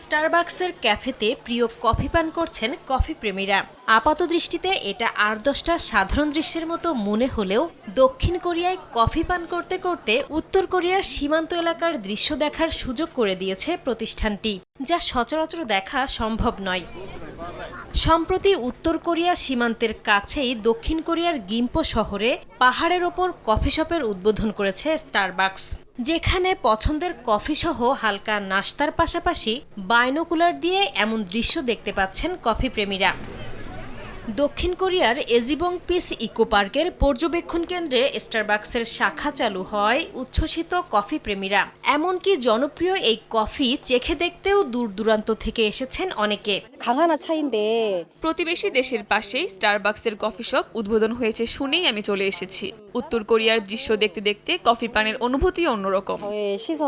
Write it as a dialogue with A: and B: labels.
A: স্টারবাকসের ক্যাফেতে প্রিয় কফি পান করছেন কফি প্রেমীরা। আপাতদৃষ্টিতে এটা ৮-১০টা সাধারণ দৃশ্যের মতো মনে হলেও দক্ষিণ কোরিয়ায় কফি পান করতে করতে উত্তর কোরিয়ার সীমান্ত এলাকার দৃশ্য দেখার সুযোগ করে দিয়েছে প্রতিষ্ঠানটি, যা সচরাচর দেখা সম্ভব নয়। সম্প্রতি উত্তর কোরিয়া সীমান্তের কাছেই দক্ষিণ কোরিয়ার গিম্পো শহরে পাহাড়ের ওপর কফি শপের উদ্বোধন করেছে স্টারবাকস, যেখানে পছন্দের কফি সহ হালকা নাশতার পাশাপাশি বাইনোকুলার দিয়ে এমন দৃশ্য দেখতে পাচ্ছেন কফি প্রেমীরা। দক্ষিণ কোরিয়ার এজিবং পিস ইকো পার্কের পর্যবেক্ষণ কেন্দ্রে স্টারবাকসের শাখা চালু হয় উচ্ছ্বসিত কফি প্রেমীরা। এমনকি জনপ্রিয় এই কফি চেখে দেখতেও দূর দূরান্ত থেকে এসেছেন অনেকে।
B: প্রতিবেশী দেশের পাশেই স্টারবাকসের কফি শপ উদ্বোধন হয়েছে শুনেই আমি চলে এসেছি। উত্তর কোরিয়ার দৃশ্য দেখতে দেখতে কফি পানের অনুভূতি অন্যরকম।